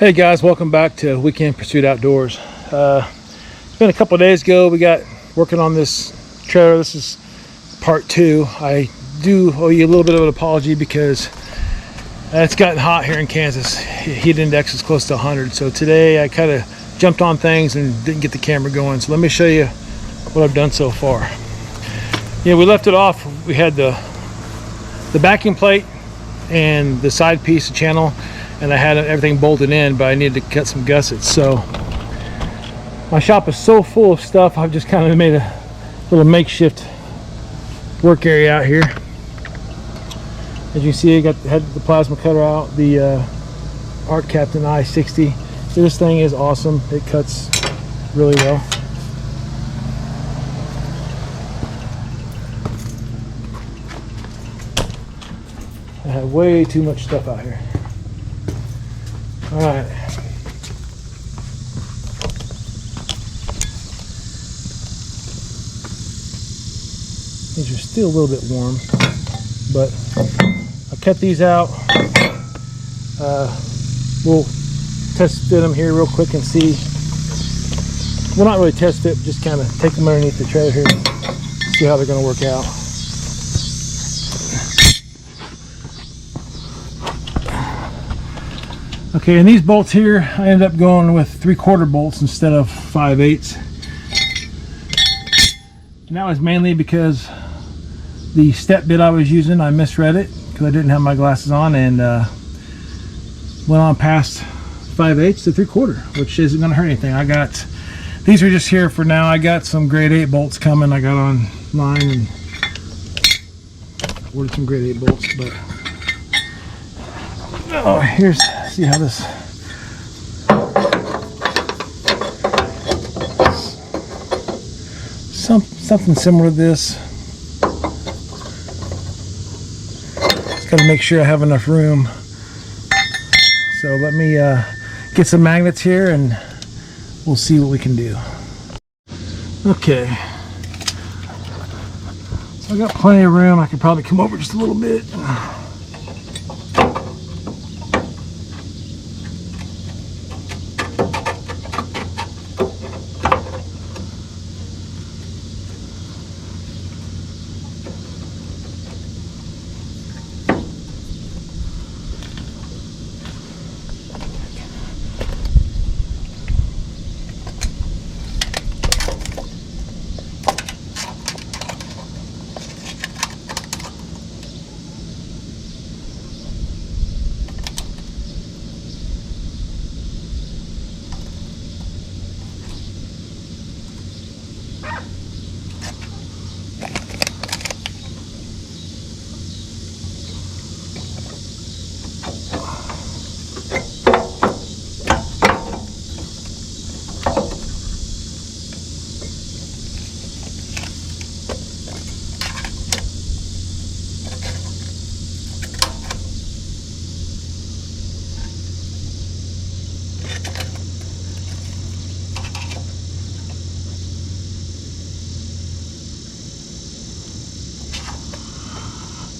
Hey guys, welcome back to Weekend Pursuit Outdoors. It's been a couple of days ago. We got working on this trailer. This is part 2. I do owe you a little bit of an apology because it's gotten hot here in Kansas. Heat index is close to 100. So today I kind of jumped on things and didn't get the camera going. So let me show you what I've done so far. Yeah, we left it off. We had the backing plate and the side piece, the channel, and I had everything bolted in, but I needed to cut some gussets. So my shop is so full of stuff, I've just kind of made a little makeshift work area out here. As you can see, I had the plasma cutter out, the Art Captain I-60. So this thing is awesome. It cuts really well. I have way too much stuff out here. All right. These are still a little bit warm, but I cut these out. We'll test fit them here real quick and see. Well, not really test fit, just kind of take them underneath the trailer here and see how they're going to work out. Okay, and these bolts here, I ended up going with 3/4 bolts instead of 5/8. And that was mainly because the step bit I was using, I misread it because I didn't have my glasses on, and went on past 5/8 to 3/4, which isn't going to hurt anything. I got, these are just here for now. I got some grade 8 bolts coming. I got online and ordered some grade 8 bolts, but oh, here's, see how this, something similar to this. Just got to make sure I have enough room. So let me get some magnets here and we'll see what we can do. Okay, so I got plenty of room. I could probably come over just a little bit.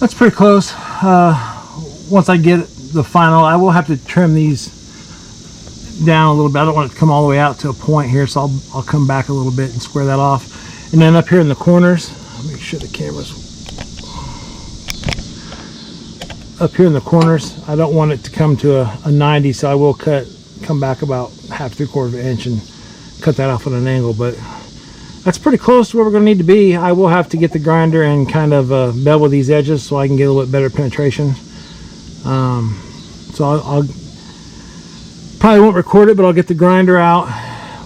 That's pretty close. Once I get the final, I will have to trim these down a little bit. I don't want it to come all the way out to a point here, so I'll come back a little bit and square that off. And then up here in the corners, make sure the camera's up here in the corners. I don't want it to come to a 90, so I will come back about half, 3/4 of an inch and cut that off at an angle. But that's pretty close to where we're going to need to be. I will have to get the grinder and kind of bevel these edges so I can get a little bit better penetration. So I'll probably won't record it, but I'll get the grinder out.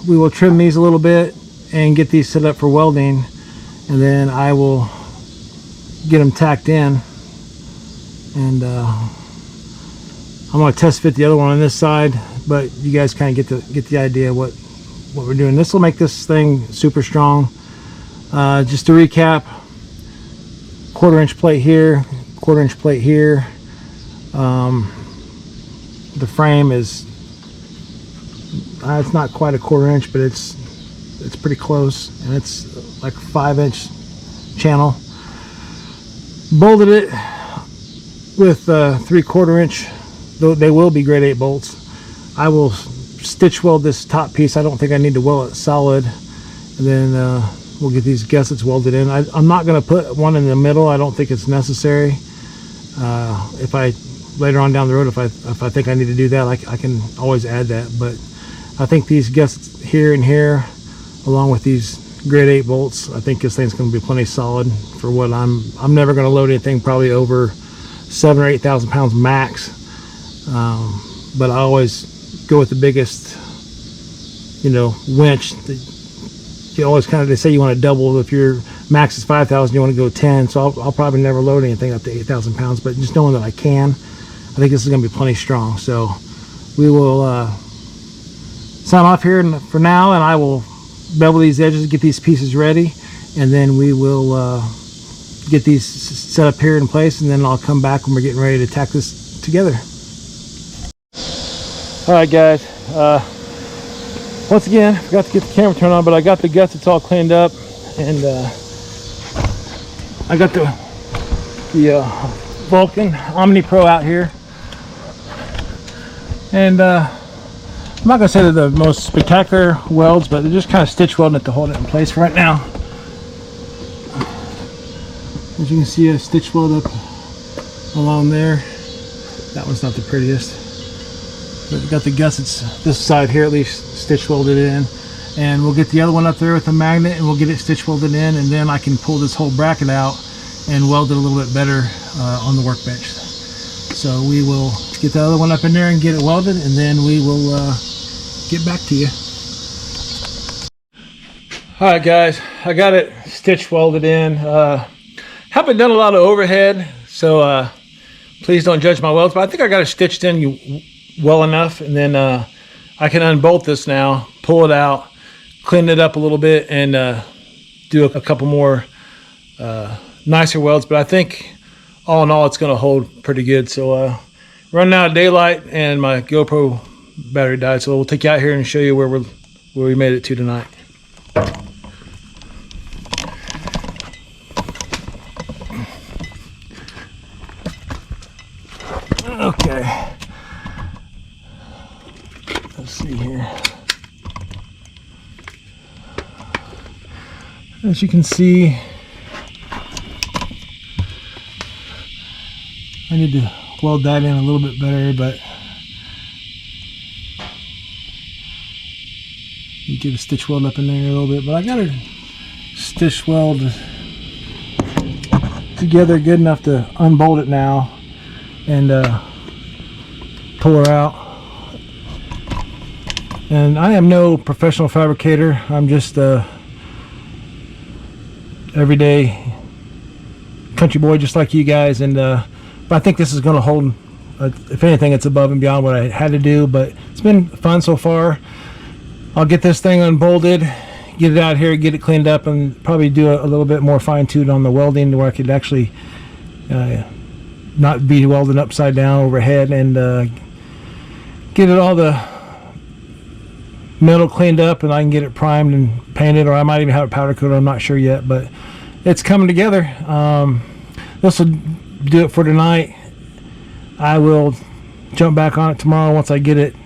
We will trim these a little bit and get these set up for welding, and then I will get them tacked in. And I'm going to test fit the other one on this side, but you guys kind of get the idea what we're doing. This will make this thing super strong. Just to recap, 1/4 inch plate here, 1/4 inch plate here. The frame is it's not quite a 1/4 inch, but it's pretty close, and it's like a 5-inch channel. Bolted it with 3/4 inch. They will be grade 8 bolts. I will stitch weld this top piece. I don't think I need to weld it solid, and then we'll get these gussets welded in. I'm not going to put one in the middle. I don't think it's necessary. If I later on down the road, if I think I need to do that, I can always add that. But I think these gussets here and here, along with these grade 8 bolts, I think this thing's going to be plenty solid for what I'm never going to load anything probably over 7,000 or 8,000 pounds max. But I always go with the biggest, winch. You always they say you want to double. If your max is 5,000, you want to go 10. So I'll probably never load anything up to 8,000 pounds. But just knowing that I can, I think this is going to be plenty strong. So we will sign off here for now, and I will bevel these edges, get these pieces ready, and then we will get these set up here in place, and then I'll come back when we're getting ready to tack this together. All right, guys. Once again, forgot to get the camera turned on, but I got the gussets all cleaned up, and I got the Vulcan Omni Pro out here, and I'm not gonna say they're the most spectacular welds, but they're just kind of stitch welding it to hold it in place right now. As you can see, a stitch weld up along there. That one's not the prettiest, but we got the gussets this side here at least stitch welded in, and we'll get the other one up there with the magnet, and we'll get it stitch welded in, and then I can pull this whole bracket out and weld it a little bit better on the workbench. So we will get the other one up in there and get it welded, and then we will get back to you. All right, guys, I got it stitch welded in. Haven't done a lot of overhead, so please don't judge my welds, but I think I got it stitched in well enough, and then I can unbolt this now, pull it out, clean it up a little bit, and do a couple more nicer welds. But I think all in all it's going to hold pretty good. So running out of daylight, and my GoPro battery died, so we'll take you out here and show you where we made it to tonight. Okay, let's see here. As you can see, I need to weld that in a little bit better, but you get a stitch weld up in there a little bit. But I got a stitch weld together good enough to unbolt it now and pull her out. And I am no professional fabricator. I'm just a everyday country boy just like you guys, and but I think this is going to hold, if anything, it's above and beyond what I had to do, but it's been fun so far. I'll get this thing unbolted, get it out here, get it cleaned up, and probably do a little bit more fine-tuned on the welding to where I could actually not be welding upside down overhead, and get it all the metal cleaned up, and I can get it primed and painted, or I might even have it powder coated. I'm not sure yet, but it's coming together. This will do it for tonight. I will jump back on it tomorrow once I get it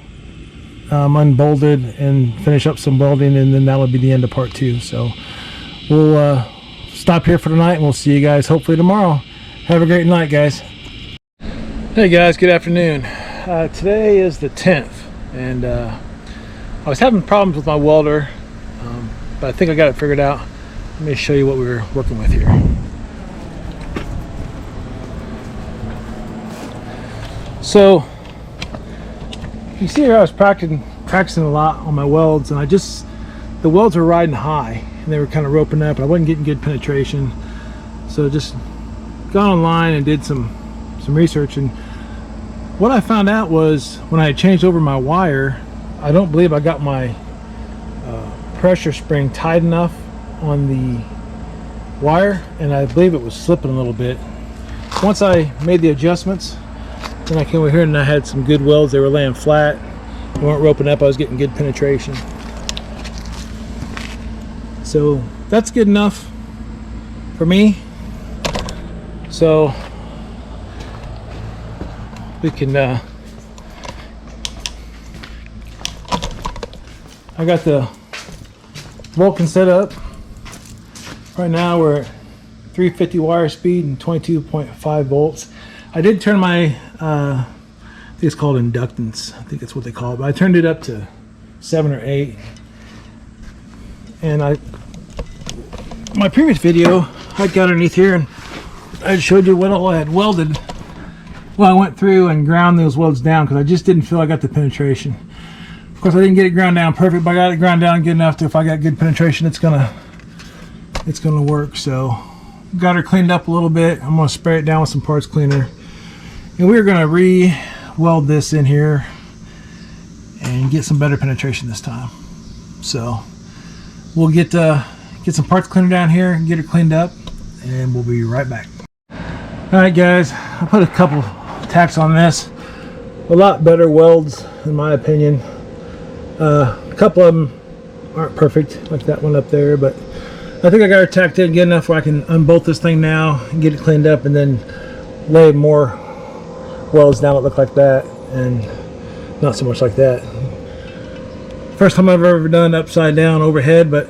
unbolted and finish up some welding, and then that will be the end of part 2. So we'll stop here for tonight, and we'll see you guys hopefully tomorrow. Have a great night, guys. Hey guys, good afternoon. Today is the 10th, and I was having problems with my welder, but I think I got it figured out. Let me show you what we were working with here. So you see here I was practicing a lot on my welds, and the welds were riding high and they were kind of roping up. I wasn't getting good penetration, so just got online and did some research, and what I found out was when I had changed over my wire, I don't believe I got my pressure spring tight enough on the wire, and I believe it was slipping a little bit. Once I made the adjustments, then I came over here and I had some good welds. They were laying flat, they weren't roping up. I was getting good penetration, so that's good enough for me. So we can I got the Vulcan set up. Right now we're at 350 wire speed and 22.5 volts. I did turn my, I think it's called inductance. I think that's what they call it. But I turned it up to 7 or 8. And my previous video, I got underneath here and I showed you what all I had welded. Well, I went through and ground those welds down because I just didn't feel I got the penetration. Of course, I didn't get it ground down perfect, but I got it ground down good enough to, if I got good penetration, it's gonna work. So, got her cleaned up a little bit. I'm gonna spray it down with some parts cleaner, and we're gonna re-weld this in here and get some better penetration this time. So, we'll get some parts cleaner down here and get her cleaned up, and we'll be right back. All right, guys, I put a couple tacks on this. A lot better welds, in my opinion. A couple of them aren't perfect, like that one up there, but I think I got her tacked in good enough where I can unbolt this thing now and get it cleaned up, and then lay more welds down that look like that, and not so much like that. First time I've ever done upside down overhead, but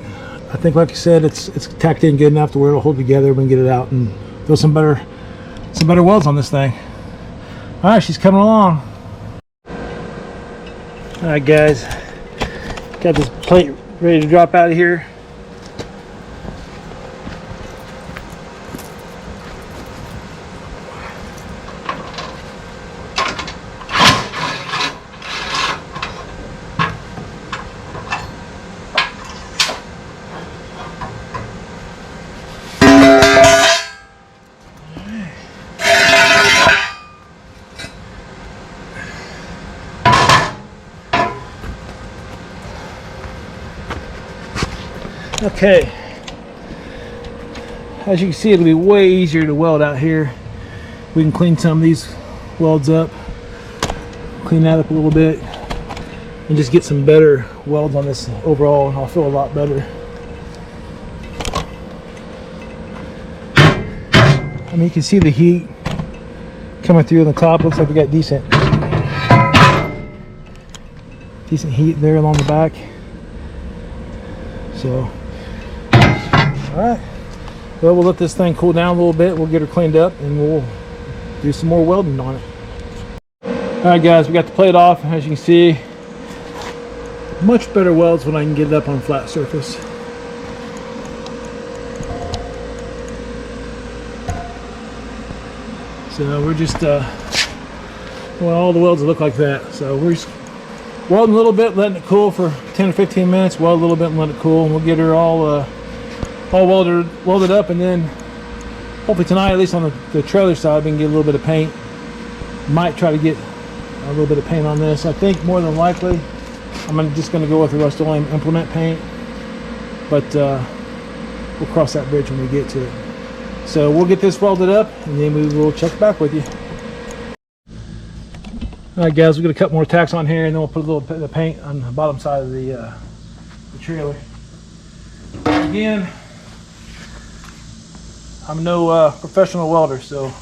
I think, like I said, it's tacked in good enough to where it'll hold together. We can get it out and throw some better welds on this thing. All right, she's coming along. All right, guys, got this plate ready to drop out of here. Okay, as you can see, it'll be way easier to weld out here. We can clean some of these welds up, clean that up a little bit, and just get some better welds on this overall, and I'll feel a lot better. I mean, you can see the heat coming through on the top. Looks like we got decent heat there along the back. So, all right, well, we'll let this thing cool down a little bit. We'll get her cleaned up and we'll do some more welding on it. All right, guys, we got the plate off. As you can see, much better welds when I can get it up on a flat surface. So we're just well, all the welds look like that. So we're just welding a little bit, letting it cool for 10 or 15 minutes. Weld a little bit and let it cool, and we'll get her all welded up, and then hopefully tonight, at least on the trailer side, we can get a little bit of paint. Might try to get a little bit of paint on this. I think more than likely I'm just going to go with the Rust-Oleum implement paint, but we'll cross that bridge when we get to it. So we'll get this welded up, and then we will check back with you. All right, guys, we're going to cut more tacks on here, and then we'll put a little bit of paint on the bottom side of the trailer. Again, I'm no professional welder, so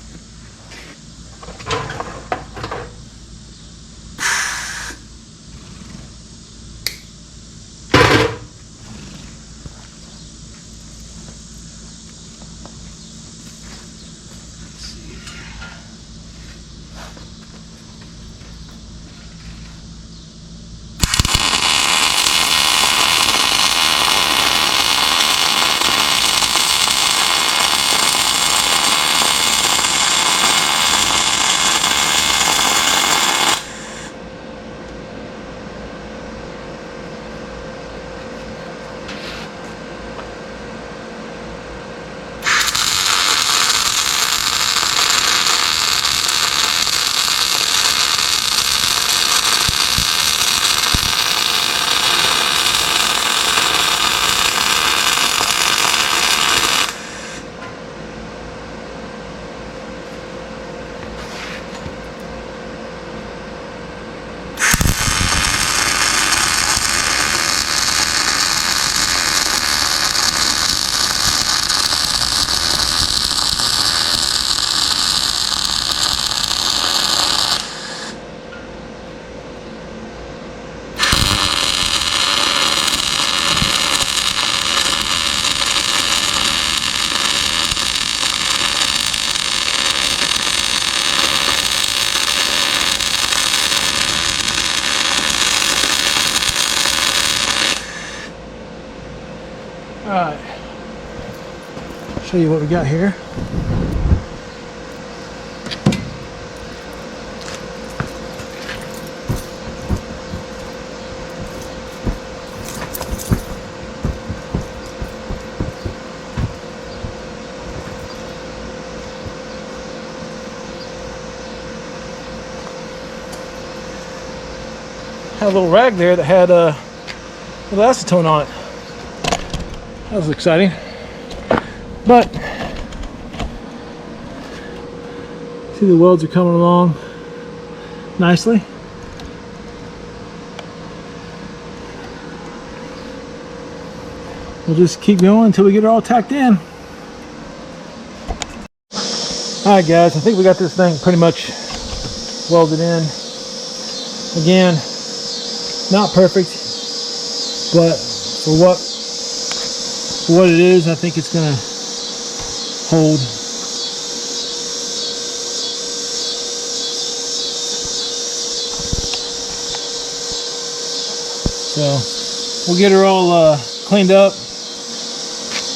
All right, show you what we got here. Had a little rag there that had a little acetone on it. That was exciting. But see, the welds are coming along nicely. We'll just keep going until we get it all tacked in. Alright guys, I think we got this thing pretty much welded in. Again, not perfect, but for what it is, I think it's gonna hold. So we'll get her all cleaned up,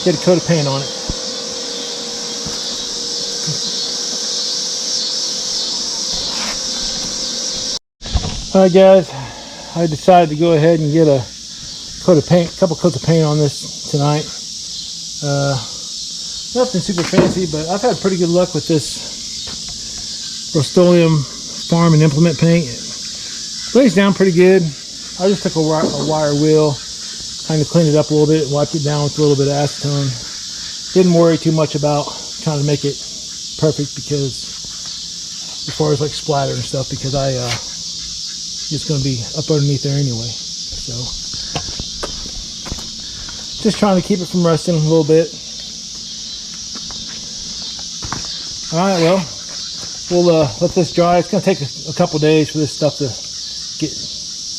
get a coat of paint on it. Alright guys, I decided to go ahead and get a coat of paint, a couple coats of paint on this tonight. Nothing super fancy, but I've had pretty good luck with this Rust-Oleum farm and implement paint. It lays down pretty good. I just took a wire wheel, kind of cleaned it up a little bit, wiped it down with a little bit of acetone. Didn't worry too much about trying to make it perfect, because as far as like splatter and stuff, because it's going to be up underneath there anyway. So just trying to keep it from rusting a little bit. All right, well, we'll let this dry. It's going to take a couple days for this stuff to get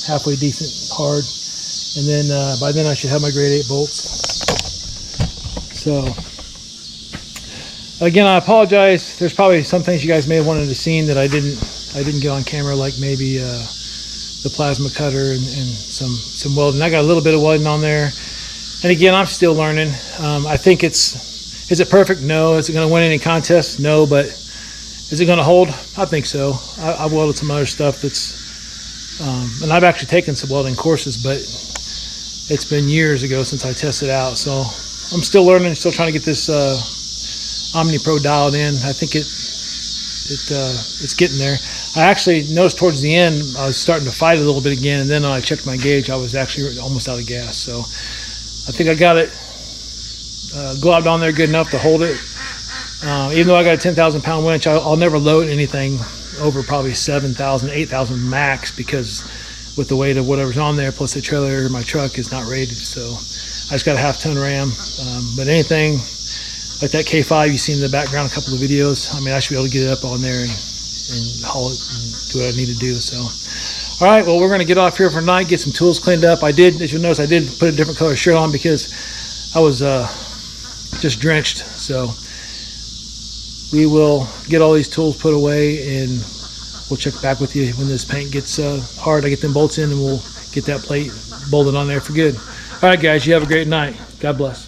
halfway decent hard, and then by then I should have my grade 8 bolts. So again, I apologize. There's probably some things you guys may have wanted to see that I didn't get on camera, like maybe the plasma cutter and some welding. I got a little bit of welding on there, and again, I'm still learning. I think is it perfect? No. Is it going to win any contests? No. But is it going to hold? I think so. I've welded some other stuff that's and I've actually taken some welding courses, but it's been years ago since I tested out, so I'm still learning, still trying to get this Omni Pro dialed in. I think it's getting there. I actually noticed towards the end I was starting to fight a little bit again, and then when I checked my gauge, I was actually almost out of gas. So I think I got it globbed on there good enough to hold it. Even though I got a 10,000 pound winch, I'll never load anything over probably 7,000, 8,000 max, because with the weight of whatever's on there, plus the trailer, my truck is not rated. So I just got a 1/2 ton Ram. But anything like that K5 you see in the background, a couple of videos, I mean, I should be able to get it up on there and haul it and do what I need to do. So all right, well, we're going to get off here for tonight, get some tools cleaned up. I did, as you'll notice, I did put a different color shirt on because I was just drenched. So we will get all these tools put away, and we'll check back with you when this paint gets hard. I get them bolts in, and we'll get that plate bolted on there for good. All right, guys, you have a great night. God bless.